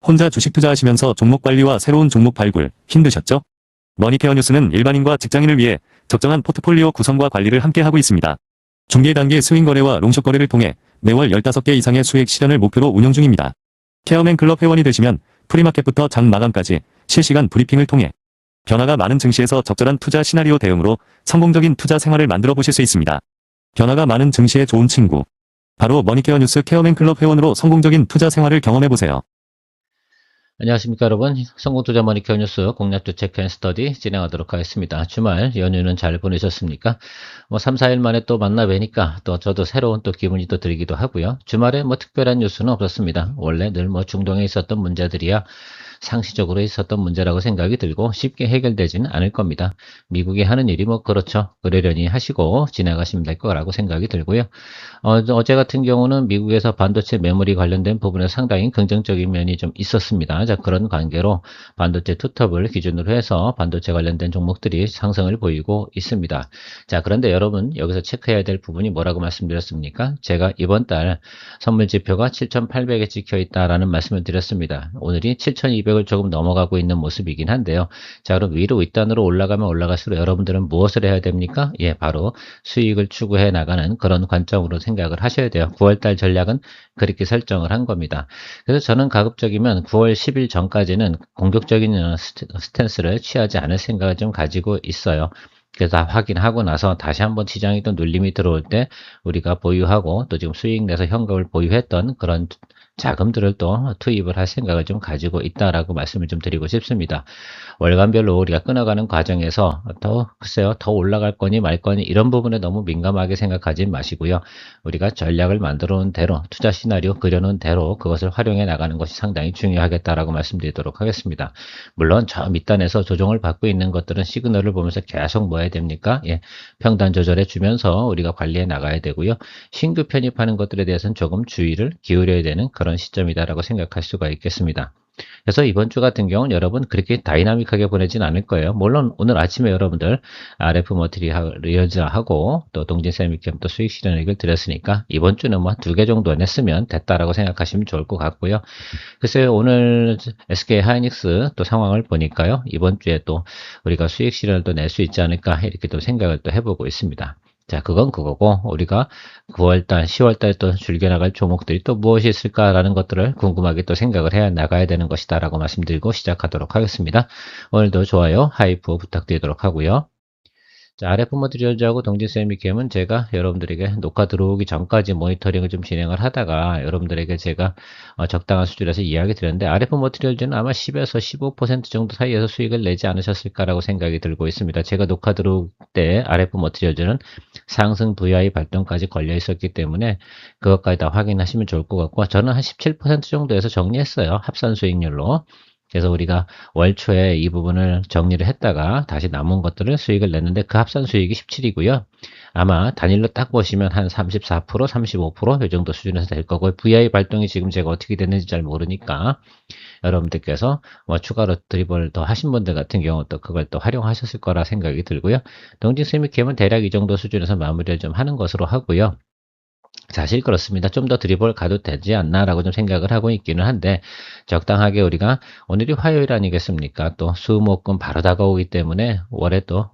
혼자 주식 투자하시면서 종목 관리와 새로운 종목 발굴 힘드셨죠? 머니케어 뉴스는 일반인과 직장인을 위해 적정한 포트폴리오 구성과 관리를 함께 하고 있습니다. 중개 단계 스윙 거래와 롱숏 거래를 통해 매월 15개 이상의 수익 실현을 목표로 운영 중입니다. 케어맨 클럽 회원이 되시면 프리마켓부터 장 마감까지 실시간 브리핑을 통해 변화가 많은 증시에서 적절한 투자 시나리오 대응으로 성공적인 투자 생활을 만들어 보실 수 있습니다. 변화가 많은 증시의 좋은 친구. 바로 머니케어 뉴스 케어맨 클럽 회원으로 성공적인 투자 생활을 경험해 보세요. 안녕하십니까 여러분, 성공투자 머니케어 뉴스 공략주 체크 앤 스터디 진행하도록 하겠습니다. 주말 연휴는 잘 보내셨습니까? 3, 4일 만에 또 만나 뵈니까 또 저도 새로운 또 기분이 또 들기도 하고요. 주말에 특별한 뉴스는 없었습니다. 원래 늘 중동에 있었던 문제들이야 상시적으로 있었던 문제라고 생각이 들고 쉽게 해결되지는 않을 겁니다. 미국이 하는 일이 그렇죠. 그러려니 하시고 지나가시면 될 거라고 생각이 들고요. 어제 같은 경우는 미국에서 반도체 메모리 관련된 부분에 상당히 긍정적인 면이 좀 있었습니다. 자, 그런 관계로 반도체 투톱을 기준으로 해서 반도체 관련된 종목들이 상승을 보이고 있습니다. 자, 그런데 여러분 여기서 체크해야 될 부분이 뭐라고 말씀드렸습니까? 제가 이번 달 선물 지표가 7,800에 찍혀 있다라는 말씀을 드렸습니다. 오늘이 7,200을 조금 넘어가고 있는 모습이긴 한데요. 자, 그럼 위로 윗단으로 올라가면 올라갈수록 여러분들은 무엇을 해야 됩니까? 예, 바로 수익을 추구해 나가는 그런 관점으로 생각을 하셔야 돼요. 9월달 전략은 그렇게 설정을 한 겁니다. 그래서 저는 가급적이면 9월 10일 전까지는 공격적인 스탠스를 취하지 않을 생각을 좀 가지고 있어요. 그래서 확인하고 나서 다시 한번 시장에 또 눌림이 들어올 때 우리가 보유하고 또 지금 수익 내서 현금을 보유했던 그런 자금들을 또 투입을 할 생각을 좀 가지고 있다라고 말씀을 좀 드리고 싶습니다. 월간별로 우리가 끊어가는 과정에서 글쎄요, 더 올라갈 거니 말 거니 이런 부분에 너무 민감하게 생각하지 마시고요. 우리가 전략을 만들어 놓은 대로, 투자 시나리오 그려놓은 대로 그것을 활용해 나가는 것이 상당히 중요하겠다라고 말씀드리도록 하겠습니다. 물론 저 밑단에서 조정을 받고 있는 것들은 시그널을 보면서 계속 뭐 해야 됩니까? 예, 평단 조절해 주면서 우리가 관리해 나가야 되고요. 신규 편입하는 것들에 대해서는 조금 주의를 기울여야 되는 그런 시점이다라고 생각할 수가 있겠습니다. 그래서 이번 주 같은 경우는 여러분 그렇게 다이나믹하게 보내진 않을 거예요. 물론 오늘 아침에 여러분들 RF 머티리얼즈하고 또 동진세미캠 또 수익 실현 얘기를 드렸으니까 이번 주는 2개 정도 냈으면 됐다라고 생각하시면 좋을 것 같고요. 글쎄요, 오늘 SK 하이닉스 또 상황을 보니까요, 이번 주에 또 우리가 수익 실현을 또 낼 수 있지 않을까 이렇게 또 생각을 또 해보고 있습니다. 자, 그건 그거고 우리가 9월달, 10월달 또 줄겨나갈 종목들이 또 무엇이 있을까라는 것들을 궁금하게 또 생각을 해 나가야 되는 것이다 라고 말씀드리고 시작하도록 하겠습니다. 오늘도 좋아요, 하이프 부탁드리도록 하고요. 자, RF 머티리얼즈하고 동진세미캠은 제가 여러분들에게 녹화 들어오기 전까지 모니터링을 좀 진행을 하다가 여러분들에게 제가 적당한 수준에서 이야기 드렸는데 RF 머티리얼즈는 아마 10에서 15% 정도 사이에서 수익을 내지 않으셨을까라고 생각이 들고 있습니다. 제가 녹화 들어올 때 RF 머티리얼즈는 상승 VI 발동까지 걸려 있었기 때문에 그것까지 다 확인하시면 좋을 것 같고 저는 한 17% 정도에서 정리했어요. 합산 수익률로. 그래서 우리가 월 초에 이 부분을 정리를 했다가 다시 남은 것들을 수익을 냈는데 그 합산 수익이 17이고요. 아마 단일로 딱 보시면 한 34%, 35%이 정도 수준에서 될 거고 VI 발동이 지금 제가 어떻게 됐는지 잘 모르니까 여러분들께서 추가로 드리블 더 하신 분들 같은 경우 또 그걸 또 활용하셨을 거라 생각이 들고요. 동진세미캠은 대략 이 정도 수준에서 마무리를 좀 하는 것으로 하고요. 사실 그렇습니다. 좀 더 드리블 가도 되지 않나 라고 좀 생각을 하고 있기는 한데 적당하게 우리가 오늘이 화요일 아니겠습니까? 또 수목금 바로 다가오기 때문에 월에 또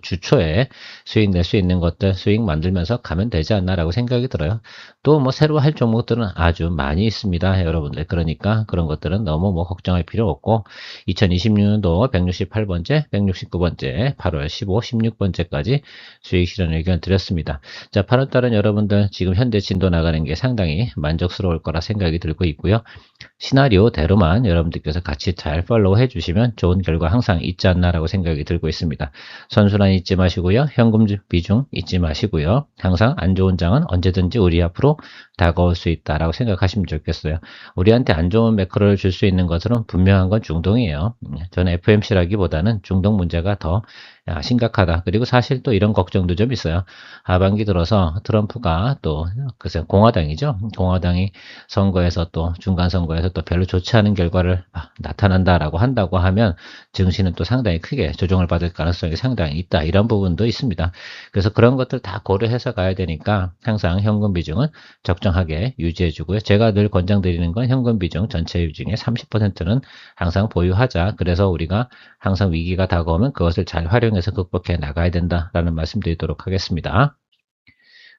주초에 수익 낼 수 있는 것들 수익 만들면서 가면 되지 않나 라고 생각이 들어요. 또 새로 할 종목들은 아주 많이 있습니다. 여러분들. 그러니까 그런 것들은 너무 걱정할 필요 없고 2026년도 168번째, 169번째, 8월 15, 16번째까지 수익 실현 의견 드렸습니다. 자, 8월달은 여러분들 지금 현재 진도 나가는 게 상당히 만족스러울 거라 생각이 들고 있고요. 시나리오대로만 여러분들께서 같이 잘 팔로우 해주시면 좋은 결과 항상 있지 않나라고 생각이 들고 있습니다. 선순환 잊지 마시고요. 현금 비중 잊지 마시고요. 항상 안 좋은 장은 언제든지 우리 앞으로 다가올 수 있다라고 생각하시면 좋겠어요. 우리한테 안 좋은 매크로를 줄 수 있는 것은 분명한 건 중동이에요. 저는 FMC라기보다는 중동 문제가 더 심각하다. 그리고 사실 또 이런 걱정도 좀 있어요. 하반기 들어서 트럼프가 또 글쎄 공화당이죠. 공화당이 선거에서 또 중간 선거에서 또 별로 좋지 않은 결과를 나타난다라고 한다고 하면 증시는 또 상당히 크게 조정을 받을 가능성이 상당히 있다. 이런 부분도 있습니다. 그래서 그런 것들 다 고려해서 가야 되니까 항상 현금 비중은 적정 일정하게 유지해주고요. 제가 늘 권장드리는 건 현금 비중 전체 비중의 30%는 항상 보유하자. 그래서 우리가 항상 위기가 다가오면 그것을 잘 활용해서 극복해 나가야 된다라는 말씀드리도록 하겠습니다.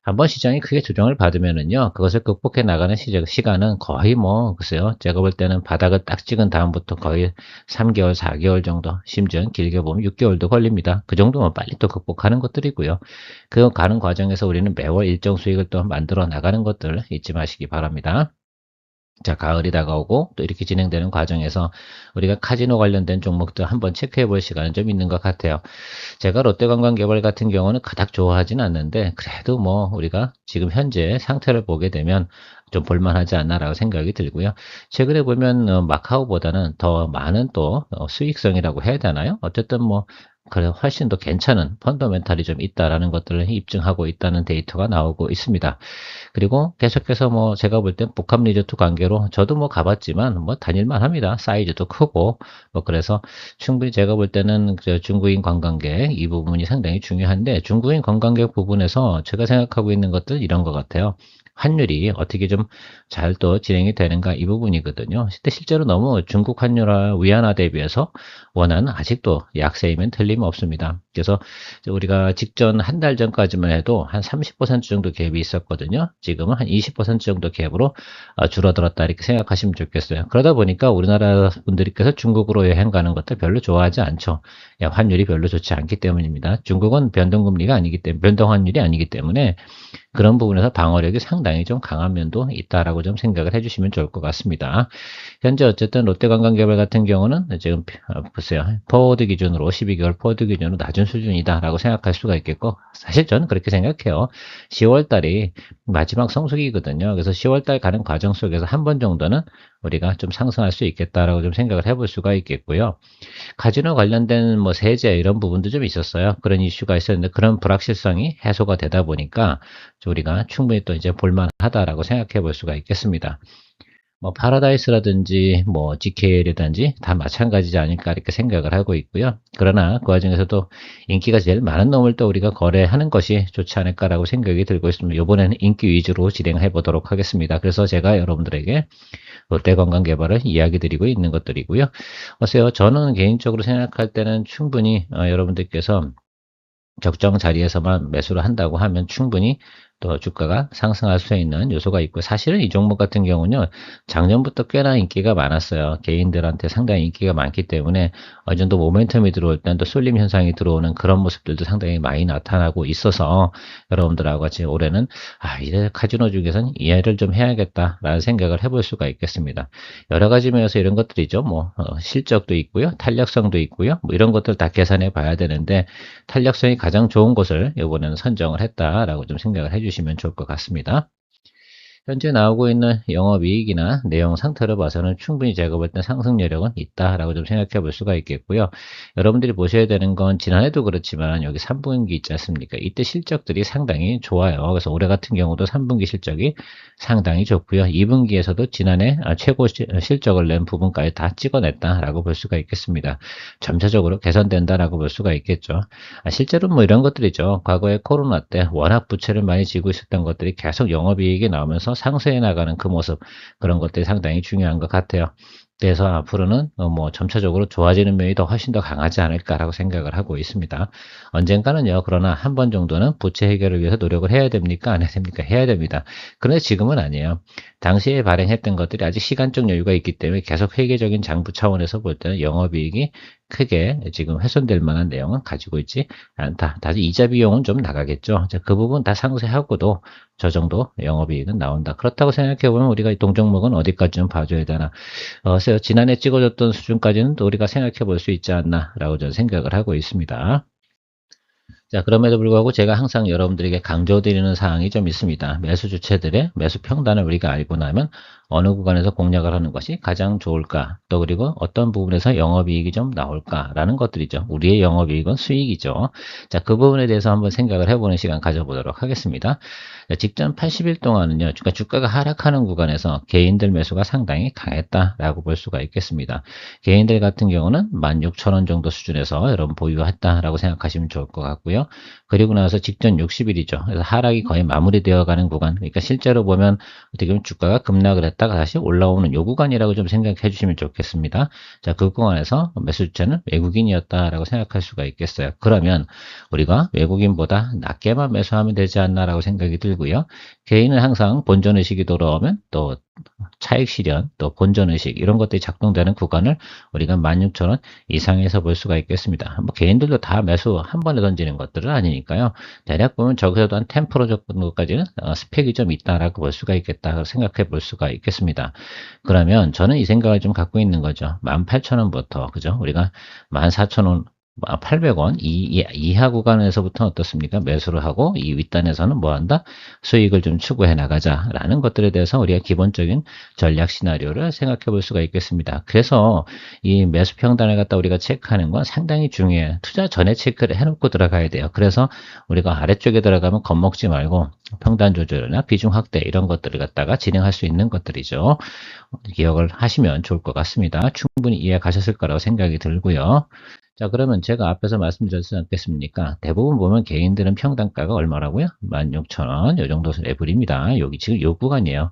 한번 시장이 크게 조정을 받으면은요, 그것을 극복해 나가는 시간은 거의 글쎄요, 제가 볼 때는 바닥을 딱 찍은 다음부터 거의 3개월, 4개월 정도, 심지어 길게 보면 6개월도 걸립니다. 그 정도면 빨리 또 극복하는 것들이고요. 그 가는 과정에서 우리는 매월 일정 수익을 또 만들어 나가는 것들 잊지 마시기 바랍니다. 자, 가을이 다가오고 또 이렇게 진행되는 과정에서 우리가 카지노 관련된 종목들 한번 체크해 볼 시간은 좀 있는 것 같아요. 제가 롯데관광개발 같은 경우는 그닥 좋아하진 않는데 그래도 우리가 지금 현재 상태를 보게 되면 좀 볼만하지 않나라고 생각이 들고요. 최근에 보면 마카오보다는 더 많은 또 수익성이라고 해야 되나요? 어쨌든 그래 훨씬 더 괜찮은 펀더멘탈이 좀 있다라는 것들을 입증하고 있다는 데이터가 나오고 있습니다. 그리고 계속해서 제가 볼 땐 복합 리조트 관계로 저도 가봤지만 다닐만 합니다. 사이즈도 크고 그래서 충분히 제가 볼 때는 그 중국인 관광객 이 부분이 상당히 중요한데 중국인 관광객 부분에서 제가 생각하고 있는 것들 이런 것 같아요. 환율이 어떻게 좀 잘 또 진행이 되는가 이 부분이거든요. 근데 실제로 너무 중국 환율화 위안화 대비해서 원화는 아직도 약세이면 틀림없습니다. 그래서 우리가 직전 한 달 전까지만 해도 한 30% 정도 갭이 있었거든요. 지금은 한 20% 정도 갭으로 줄어들었다 이렇게 생각하시면 좋겠어요. 그러다 보니까 우리나라 분들께서 중국으로 여행 가는 것들 별로 좋아하지 않죠. 환율이 별로 좋지 않기 때문입니다. 중국은 변동금리가 아니기 때문에 변동환율이 아니기 때문에 그런 부분에서 방어력이 상당히 좀 강한 면도 있다라고 좀 생각을 해주시면 좋을 것 같습니다. 현재 어쨌든 롯데관광개발 같은 경우는 지금 보세요. 포워드 기준으로 12개월 포워드 기준으로 낮은 수준이다라고 생각할 수가 있겠고 사실 저는 그렇게 생각해요. 10월 달이 마지막 성수기거든요. 그래서 10월 달 가는 과정 속에서 한 번 정도는 우리가 좀 상승할 수 있겠다라고 좀 생각을 해볼 수가 있겠고요. 카지노 관련된 세제 이런 부분도 좀 있었어요. 그런 이슈가 있었는데 그런 불확실성이 해소가 되다 보니까 우리가 충분히 또 이제 볼만하다라고 생각해 볼 수가 있겠습니다. 파라다이스라든지 GKL이라든지 다 마찬가지지 않을까 이렇게 생각을 하고 있고요. 그러나 그 과정에서도 인기가 제일 많은 놈을 또 우리가 거래하는 것이 좋지 않을까라고 생각이 들고 있습니다. 이번에는 인기 위주로 진행해 보도록 하겠습니다. 그래서 제가 여러분들에게 롯데관광개발을 이야기 드리고 있는 것들이고요. 보세요. 저는 개인적으로 생각할 때는 충분히 여러분들께서 적정 자리에서만 매수를 한다고 하면 충분히 또 주가가 상승할 수 있는 요소가 있고 사실은 이 종목 같은 경우는요 작년부터 꽤나 인기가 많았어요. 개인들한테 상당히 인기가 많기 때문에 어느 정도 모멘텀이 들어올 땐 또 쏠림 현상이 들어오는 그런 모습들도 상당히 많이 나타나고 있어서 여러분들하고 같이 올해는 이제 카지노 중에서는 이해를 좀 해야겠다라는 생각을 해볼 수가 있겠습니다. 여러 가지 면에서 이런 것들이죠. 실적도 있고요, 탄력성도 있고요, 이런 것들 다 계산해 봐야 되는데 탄력성이 가장 좋은 곳을 이번에는 선정을 했다라고 좀 생각을 해주시면 좋을 것 같습니다. 현재 나오고 있는 영업이익이나 내용 상태를 봐서는 충분히 제가 볼 때 상승 여력은 있다라고 좀 생각해 볼 수가 있겠고요. 여러분들이 보셔야 되는 건 지난해도 그렇지만 여기 3분기 있지 않습니까? 이때 실적들이 상당히 좋아요. 그래서 올해 같은 경우도 3분기 실적이 상당히 좋고요. 2분기에서도 지난해 최고 실적을 낸 부분까지 다 찍어냈다라고 볼 수가 있겠습니다. 점차적으로 개선된다라고 볼 수가 있겠죠. 실제로 이런 것들이죠. 과거에 코로나 때 워낙 부채를 많이 지고 있었던 것들이 계속 영업이익이 나오면서 상쇄해 나가는 그 모습 그런 것들이 상당히 중요한 것 같아요. 그래서 앞으로는 점차적으로 좋아지는 면이 더 훨씬 더 강하지 않을까라고 생각을 하고 있습니다. 언젠가는요. 그러나 한 번 정도는 부채 해결을 위해서 노력을 해야 됩니까? 안 해야 됩니까? 해야 됩니다. 그런데 지금은 아니에요. 당시에 발행했던 것들이 아직 시간적 여유가 있기 때문에 계속 회계적인 장부 차원에서 볼 때는 영업이익이 크게 지금 훼손될 만한 내용은 가지고 있지 않다. 다시 이자 비용은 좀 나가겠죠. 그 부분 다 상쇄하고도 저 정도 영업이익은 나온다. 그렇다고 생각해보면 우리가 이 동종목은 어디까지 좀 봐줘야 되나. 글쎄요. 지난해 찍어줬던 수준까지는 또 우리가 생각해 볼 수 있지 않나라고 저는 생각을 하고 있습니다. 자, 그럼에도 불구하고 제가 항상 여러분들에게 강조드리는 사항이 좀 있습니다. 매수 주체들의 매수 평단을 우리가 알고 나면 어느 구간에서 공략을 하는 것이 가장 좋을까? 또 그리고 어떤 부분에서 영업이익이 좀 나올까라는 것들이죠. 우리의 영업이익은 수익이죠. 자, 그 부분에 대해서 한번 생각을 해보는 시간 가져보도록 하겠습니다. 자, 직전 80일 동안은요, 그러니까 주가가 하락하는 구간에서 개인들 매수가 상당히 강했다라고 볼 수가 있겠습니다. 개인들 같은 경우는 16,000원 정도 수준에서 여러분 보유했다라고 생각하시면 좋을 것 같고요. 그리고 나서 직전 60일이죠. 그래서 하락이 거의 마무리되어 가는 구간. 그러니까 실제로 보면 어떻게 보면 주가가 급락을 했다가 다시 올라오는 요 구간이라고 좀 생각해 주시면 좋겠습니다. 자, 그 구간에서 매수 주체는 외국인이었다라고 생각할 수가 있겠어요. 그러면 우리가 외국인보다 낮게만 매수하면 되지 않나라고 생각이 들고요. 개인은 항상 본전의식이 돌아오면 또 차익 실현, 또 본전의식 이런 것들이 작동되는 구간을 우리가 16,000원 이상에서 볼 수가 있겠습니다. 뭐 개인들도 다 매수 한 번에 던지는 것들은 아니니까요. 대략 보면 적어도 한 10% 정도까지는 스펙이 좀 있다라고 볼 수가 있겠다 생각해 볼 수가 있겠습니다. 그러면 저는 이 생각을 좀 갖고 있는 거죠. 18,000원부터 그죠? 우리가 14,000원 800원 이하 구간에서부터 어떻습니까? 매수를 하고 이 윗단에서는 뭐 한다? 수익을 좀 추구해 나가자라는 것들에 대해서 우리가 기본적인 전략 시나리오를 생각해 볼 수가 있겠습니다. 그래서 이 매수 평단을 갖다 우리가 체크하는 건 상당히 중요해요. 투자 전에 체크를 해놓고 들어가야 돼요. 그래서 우리가 아래쪽에 들어가면 겁먹지 말고 평단 조절이나 비중 확대 이런 것들을 갖다가 진행할 수 있는 것들이죠. 기억을 하시면 좋을 것 같습니다. 충분히 이해 가셨을 거라고 생각이 들고요. 자, 그러면 제가 앞에서 말씀드렸지 않겠습니까? 대부분 보면 개인들은 평단가가 얼마라고요? 16,000원, 요 정도 레벨입니다. 여기 지금 요 구간이에요.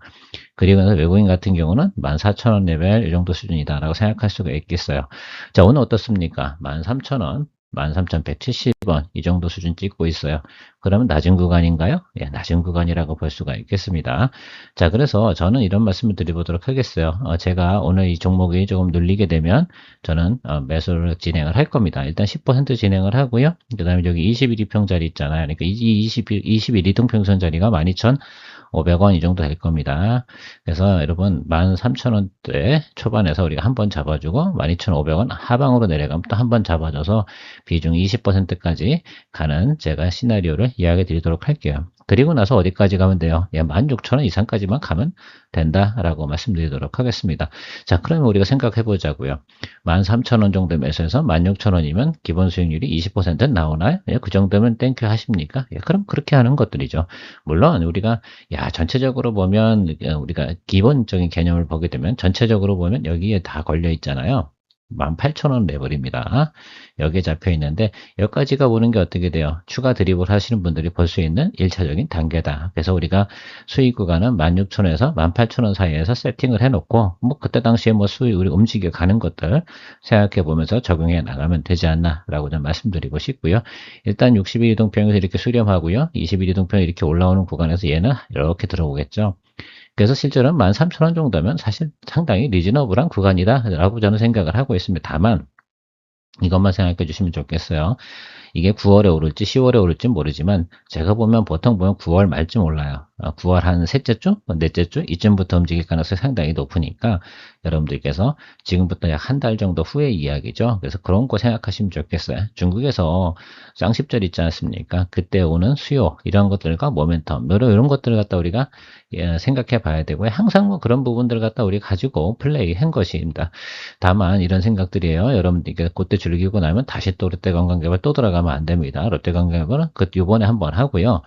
그리고 나서 외국인 같은 경우는 14,000원 레벨 이 정도 수준이다라고 생각할 수가 있겠어요. 자, 오늘 어떻습니까? 13,000원, 13,170원 이 정도 수준 찍고 있어요. 그러면 낮은 구간인가요? 예, 낮은 구간이라고 볼 수가 있겠습니다. 자, 그래서 저는 이런 말씀을 드려보도록 하겠어요. 제가 오늘 이 종목이 조금 눌리게 되면 저는 매수를 진행을 할 겁니다. 일단 10% 진행을 하고요. 그 다음에 여기 21 이평짜리 있잖아요. 그러니까 21 이등평선 자리가 12,500원 이 정도 될 겁니다. 그래서 여러분 13,000원대 초반에서 우리가 한번 잡아주고 12,500원 하방으로 내려가면 또 한번 잡아줘서 비중 20%까지 가는 제가 시나리오를 이야기 드리도록 할게요. 그리고 나서 어디까지 가면 돼요? 예, 16,000원 이상까지만 가면 된다라고 말씀드리도록 하겠습니다. 자, 그러면 우리가 생각해 보자고요. 13,000원 정도 매수해서 16,000원이면 기본 수익률이 20% 나오나요? 예, 그 정도면 땡큐 하십니까? 예, 그럼 그렇게 하는 것들이죠. 물론 우리가 전체적으로 보면 우리가 기본적인 개념을 보게 되면 전체적으로 보면 여기에 다 걸려 있잖아요. 18,000원 레벨입니다. 여기에 잡혀 있는데 여기까지가 오는 게 어떻게 돼요? 추가 드립을 하시는 분들이 볼 수 있는 1차적인 단계다. 그래서 우리가 수익 구간은 16,000원에서 18,000원 사이에서 세팅을 해놓고 뭐 그때 당시에 뭐 수익 우리 움직여 가는 것들 생각해 보면서 적용해 나가면 되지 않나라고 좀 말씀드리고 싶고요. 일단 60일 이동평에서 이렇게 수렴하고요. 20일 이동평 이렇게 올라오는 구간에서 얘는 이렇게 들어오겠죠. 그래서 실제로는 13,000원 정도면 사실 상당히 리즈너블한 구간이다라고 저는 생각을 하고 있습니다. 다만 이것만 생각해 주시면 좋겠어요. 이게 9월에 오를지 10월에 오를지 모르지만 제가 보면 보통 보면 9월 말쯤 올라요. 9월 한 셋째 주, 넷째 주 이쯤부터 움직일 가능성이 상당히 높으니까 여러분들께서 지금부터 약 한 달 정도 후의 이야기죠. 그래서 그런 거 생각하시면 좋겠어요. 중국에서 쌍십절 있지 않습니까? 그때 오는 수요 이런 것들과 모멘텀 이런 것들을 갖다 우리가 생각해 봐야 되고요. 항상 뭐 그런 부분들을 갖다 우리 가지고 플레이 한 것입니다. 다만 이런 생각들이에요. 여러분들께 그때 즐기고 나면 다시 또 롯데관광개발 또 들어가면 안 됩니다. 롯데관광개발은 요번에 한번 하고요.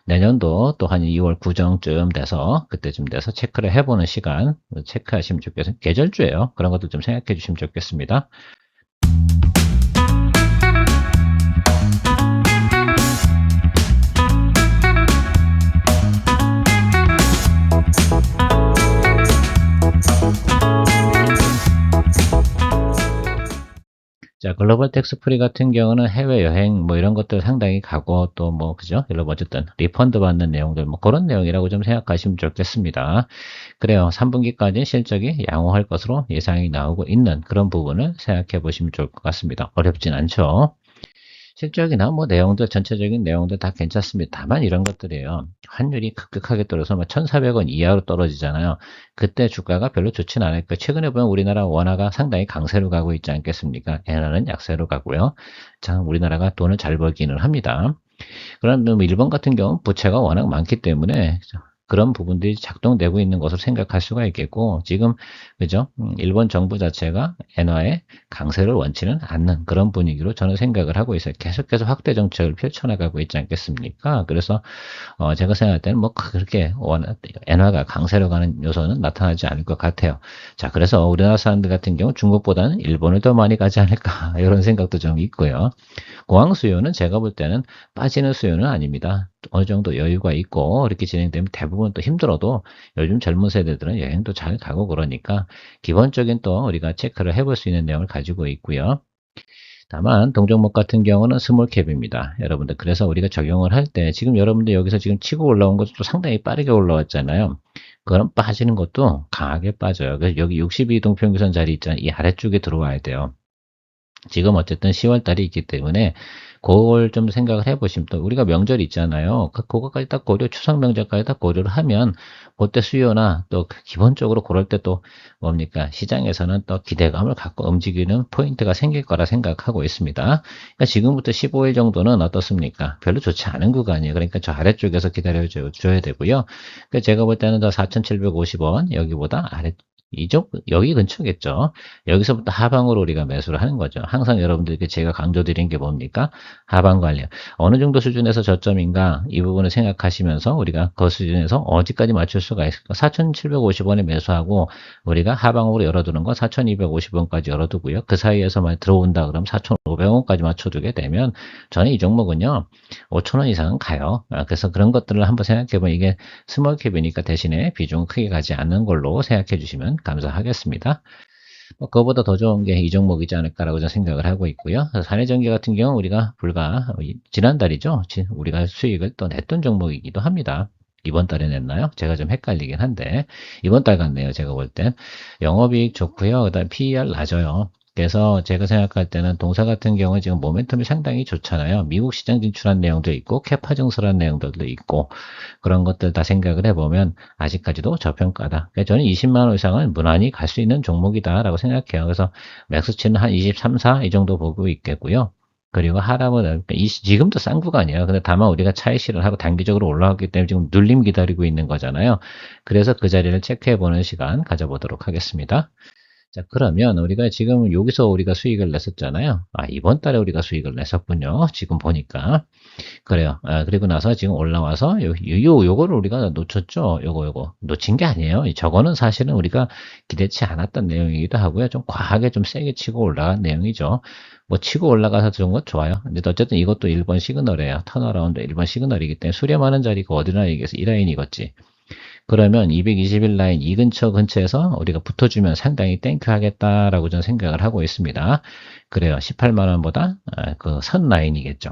내년도 또 한 2월 구정쯤 돼서 그때쯤 돼서 체크를 해보는 시간 체크하시면 좋겠어요. 계절주예요. 그런 것도 좀 생각해 주시면 좋겠습니다. 자, 글로벌 텍스 프리 같은 경우는 해외여행 뭐 이런 것들 상당히 가고 또 뭐 그죠? 여러분 어쨌든 리펀드 받는 내용들 뭐 그런 내용이라고 좀 생각하시면 좋겠습니다. 그래요. 3분기까지 실적이 양호할 것으로 예상이 나오고 있는 그런 부분을 생각해 보시면 좋을 것 같습니다. 어렵진 않죠. 실적이나 뭐 내용들 전체적인 내용들 다 괜찮습니다. 다만 이런 것들이에요. 환율이 급격하게 떨어져서 1,400원 이하로 떨어지잖아요. 그때 주가가 별로 좋진 않을 거예요. 최근에 보면 우리나라 원화가 상당히 강세로 가고 있지 않겠습니까? 엔화는 약세로 가고요. 참 우리나라가 돈을 잘 벌기는 합니다. 그런데 뭐 일본 같은 경우는 부채가 워낙 많기 때문에 그런 부분들이 작동되고 있는 것으로 생각할 수가 있겠고, 지금 그죠? 일본 정부 자체가 엔화의 강세를 원치는 않는 그런 분위기로 저는 생각을 하고 있어요. 계속해서 확대 정책을 펼쳐나가고 있지 않겠습니까? 그래서 제가 생각할 때는 뭐 그렇게 엔화가 강세로 가는 요소는 나타나지 않을 것 같아요. 자, 그래서 우리나라 사람들 같은 경우 중국보다는 일본을 더 많이 가지 않을까 이런 생각도 좀 있고요. 공항 수요는 제가 볼 때는 빠지는 수요는 아닙니다. 어느 정도 여유가 있고 이렇게 진행되면 대부분 또 힘들어도 요즘 젊은 세대들은 여행도 잘 가고 그러니까 기본적인 또 우리가 체크를 해볼 수 있는 내용을 가지고 있고요. 다만 동종목 같은 경우는 스몰캡입니다. 여러분들 그래서 우리가 적용을 할 때 지금 여러분들 여기서 지금 치고 올라온 것도 상당히 빠르게 올라왔잖아요. 그럼 빠지는 것도 강하게 빠져요. 그래서 여기 62동평균선 자리 있잖아요. 이 아래쪽에 들어와야 돼요. 지금 어쨌든 10월 달이 있기 때문에 그걸 좀 생각을 해보시면 또 우리가 명절 있잖아요. 그거까지 딱 고려, 추석 명절까지 딱 고려를 하면 그때 수요나 또 기본적으로 그럴 때 또 뭡니까? 시장에서는 또 기대감을 갖고 움직이는 포인트가 생길 거라 생각하고 있습니다. 그러니까 지금부터 15일 정도는 어떻습니까? 별로 좋지 않은 구간이에요. 그러니까 저 아래쪽에서 기다려줘야 되고요. 그러니까 제가 볼 때는 더 4,750원 여기보다 아래 이쪽 여기 근처겠죠. 여기서부터 하방으로 우리가 매수를 하는 거죠. 항상 여러분들께 제가 강조드린 게 뭡니까? 하방 관련. 어느 정도 수준에서 저점인가 이 부분을 생각하시면서 우리가 그 수준에서 어디까지 맞출 수가 있을까? 4,750원에 매수하고 우리가 하방으로 열어두는 건 4,250원까지 열어두고요. 그 사이에서만 들어온다 그러면 4,500원까지 맞춰두게 되면 저는 이 종목은요 5,000원 이상은 가요. 그래서 그런 것들을 한번 생각해보면 이게 스몰캡이니까 대신에 비중 크게 가지 않는 걸로 생각해 주시면 감사하겠습니다. 뭐 그거보다 더 좋은 게 이 종목이지 않을까라고 저는 생각을 하고 있고요. 사내전기 같은 경우 우리가 불과 지난달이죠. 우리가 수익을 또 냈던 종목이기도 합니다. 이번 달에 냈나요? 제가 좀 헷갈리긴 한데 이번 달 같네요. 제가 볼 땐 영업이익 좋고요. 그다음 PER 낮아요. 그래서 제가 생각할 때는 동사 같은 경우는 지금 모멘텀이 상당히 좋잖아요. 미국 시장 진출한 내용도 있고 캐파 증설한 내용들도 있고 그런 것들 다 생각을 해보면 아직까지도 저평가다. 그래서 저는 20만 원 이상은 무난히 갈 수 있는 종목이다라고 생각해요. 그래서 맥스치는 한 23, 4 이 정도 보고 있겠고요. 그리고 하락은 지금도 싼 구간이에요. 근데 다만 우리가 차익 실현하고 단기적으로 올라왔기 때문에 지금 눌림 기다리고 있는 거잖아요. 그래서 그 자리를 체크해 보는 시간 가져보도록 하겠습니다. 자, 그러면 우리가 지금 여기서 우리가 수익을 냈었잖아요. 이번 달에 우리가 수익을 냈었군요. 지금 보니까. 그래요. 그리고 나서 지금 올라와서 요거를 우리가 놓쳤죠. 요거 놓친 게 아니에요. 저거는 사실은 우리가 기대치 않았던 내용이기도 하고요. 좀 과하게 좀 세게 치고 올라간 내용이죠. 뭐 치고 올라가서 좋은 건 좋아요. 근데 어쨌든 이것도 1번 시그널이에요. 턴어라운드 1번 시그널이기 때문에 수렴하는 자리가 어디나 얘기해서 이 라인이겠지. 그러면 221 라인 이 근처에서 우리가 붙어주면 상당히 땡큐 하겠다라고 저는 생각을 하고 있습니다. 그래요. 18만 원보다 그 선 라인이겠죠.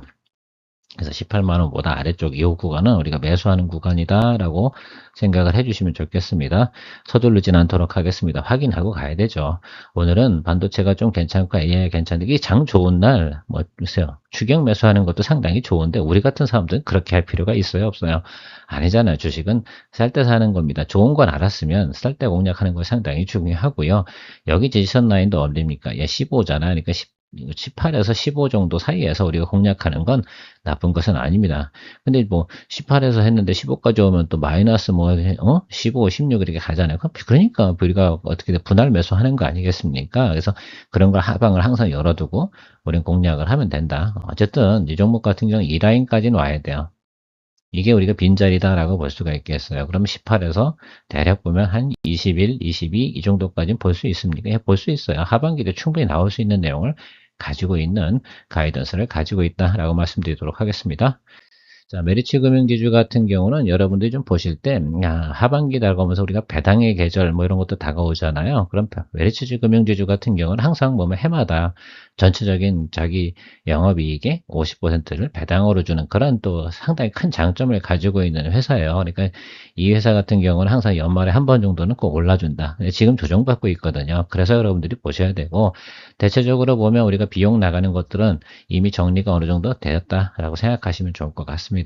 그래서 18만 원보다 아래쪽 이 구간은 우리가 매수하는 구간이다라고 생각을 해주시면 좋겠습니다. 서두르진 않도록 하겠습니다. 확인하고 가야 되죠. 오늘은 반도체가 좀 괜찮고 AI 괜찮은데 이게 장 좋은 날 뭐 글쎄요. 추격 매수하는 것도 상당히 좋은데 우리 같은 사람들은 그렇게 할 필요가 있어요, 없어요? 아니잖아요. 주식은 살 때 사는 겁니다. 좋은 건 알았으면 살 때 공략하는 거 상당히 중요하고요. 여기 지지선 라인도 얼립니까? 15잖아. 그러니까 18에서 15 정도 사이에서 우리가 공략하는 건 나쁜 것은 아닙니다. 근데 뭐 18에서 했는데 15까지 오면 또 마이너스 15, 16 이렇게 가잖아요. 그러니까 우리가 어떻게 분할 매수하는 거 아니겠습니까? 그래서 그런 걸 하방을 항상 열어두고 우리는 공략을 하면 된다. 어쨌든 이 종목 같은 경우는 이 라인까지는 와야 돼요. 이게 우리가 빈자리다라고 볼 수가 있겠어요. 그럼 18에서 대략 보면 한 21, 22 이 정도까지는 볼 수 있습니까? 볼 수 있어요. 하반기에 충분히 나올 수 있는 내용을 가지고 있는 가이던스를 가지고 있다라고 말씀드리도록 하겠습니다. 자, 메리츠 금융지주 같은 경우는 여러분들이 좀 보실 때, 하반기 다가오면서 우리가 배당의 계절 뭐 이런 것도 다가오잖아요. 그럼 메리츠 금융지주 같은 경우는 항상 보면 해마다 전체적인 자기 영업이익의 50%를 배당으로 주는 그런 또 상당히 큰 장점을 가지고 있는 회사예요. 그러니까 이 회사 같은 경우는 항상 연말에 한 번 정도는 꼭 올라준다. 지금 조정받고 있거든요. 그래서 여러분들이 보셔야 되고, 대체적으로 보면 우리가 비용 나가는 것들은 이미 정리가 어느 정도 되었다라고 생각하시면 좋을 것 같습니다.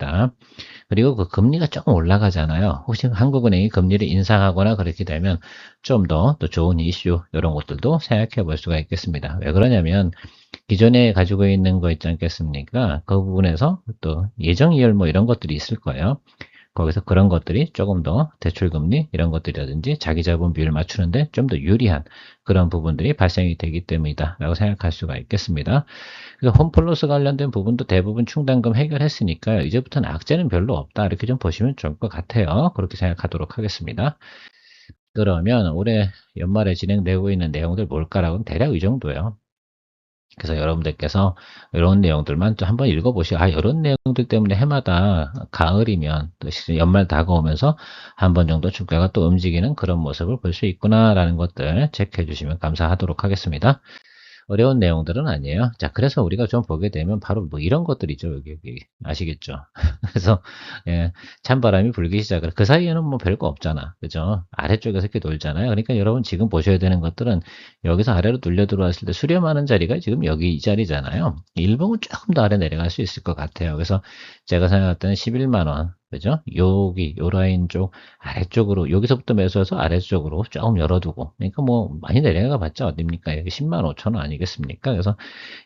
그리고 그 금리가 조금 올라가잖아요. 혹시 한국은행이 금리를 인상하거나 그렇게 되면 좀 더 또 좋은 이슈 이런 것들도 생각해 볼 수가 있겠습니다. 왜 그러냐면 기존에 가지고 있는 거 있지 않겠습니까? 그 부분에서 또 예정이율 뭐 이런 것들이 있을 거예요. 거기서 그런 것들이 조금 더 대출금리 이런 것들이라든지 자기자본 비율 맞추는데 좀 더 유리한 그런 부분들이 발생이 되기 때문이다 라고 생각할 수가 있겠습니다. 그래서 홈플러스 관련된 부분도 대부분 충당금 해결했으니까요. 이제부터는 악재는 별로 없다 이렇게 좀 보시면 좋을 것 같아요. 그렇게 생각하도록 하겠습니다. 그러면 올해 연말에 진행되고 있는 내용들 뭘까라고는 대략 이 정도예요. 그래서 여러분들께서 이런 내용들만 좀 한번 읽어보시고, 이런 내용들 때문에 해마다 가을이면 또 연말 다가오면서 한 번 정도 주가가 또 움직이는 그런 모습을 볼 수 있구나라는 것들 체크해 주시면 감사하도록 하겠습니다. 어려운 내용들은 아니에요. 자, 그래서 우리가 좀 보게 되면 바로 뭐 이런 것들이죠. 여기 아시겠죠? 그래서 예, 찬바람이 불기 시작을 그 사이에는 뭐 별거 없잖아. 그죠? 아래쪽에서 이렇게 돌잖아요. 그러니까 여러분 지금 보셔야 되는 것들은 여기서 아래로 눌려 들어왔을 때 수렴하는 자리가 지금 여기 이 자리잖아요. 일봉은 조금 더 아래 내려갈 수 있을 것 같아요. 그래서 제가 생각할 때는 11만 원. 그죠? 여기 요 라인 쪽 아래쪽으로 여기서부터 매수해서 아래쪽으로 조금 열어두고 그러니까 뭐 많이 내려가 봤자 어딥니까? 여기 10만 5천 원 아니겠습니까? 그래서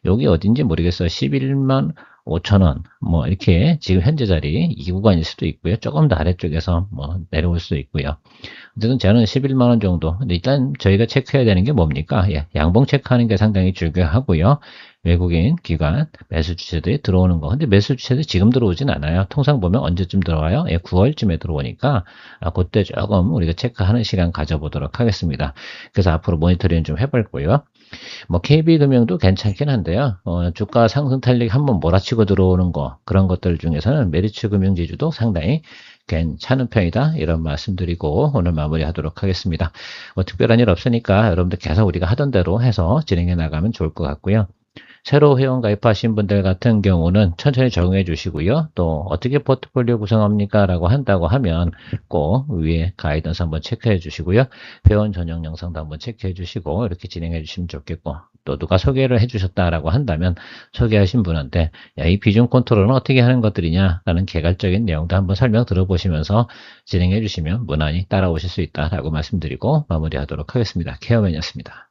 여기 어딘지 모르겠어요. 11만 5천 원 뭐 이렇게 지금 현재 자리 이 구간일 수도 있고요. 조금 더 아래쪽에서 뭐 내려올 수도 있고요. 어쨌든 저는 11만 원 정도. 근데 일단 저희가 체크해야 되는 게 뭡니까? 예, 양봉 체크하는 게 상당히 중요하고요. 외국인 기관 매수 주체들이 들어오는 거. 근데 매수 주체들이 지금 들어오진 않아요. 통상 보면 언제쯤 들어와요? 예, 9월쯤에 들어오니까 그때 조금 우리가 체크하는 시간 가져보도록 하겠습니다. 그래서 앞으로 모니터링 좀 해볼 거고요. 뭐 KB금융도 괜찮긴 한데요. 주가 상승 탄력 한번 몰아치고 들어오는 거 그런 것들 중에서는 메리츠금융지주도 상당히 괜찮은 편이다 이런 말씀드리고 오늘 마무리하도록 하겠습니다. 뭐 특별한 일 없으니까 여러분들 계속 우리가 하던 대로 해서 진행해 나가면 좋을 것 같고요. 새로 회원 가입하신 분들 같은 경우는 천천히 적응해 주시고요. 또 어떻게 포트폴리오 구성합니까? 라고 한다고 하면 꼭 위에 가이던스 한번 체크해 주시고요. 회원 전용 영상도 한번 체크해 주시고 이렇게 진행해 주시면 좋겠고 또 누가 소개를 해 주셨다라고 한다면 소개하신 분한테 야, 이 비중 컨트롤은 어떻게 하는 것들이냐 라는 개괄적인 내용도 한번 설명 들어보시면서 진행해 주시면 무난히 따라오실 수 있다라고 말씀드리고 마무리하도록 하겠습니다. 케어맨이었습니다.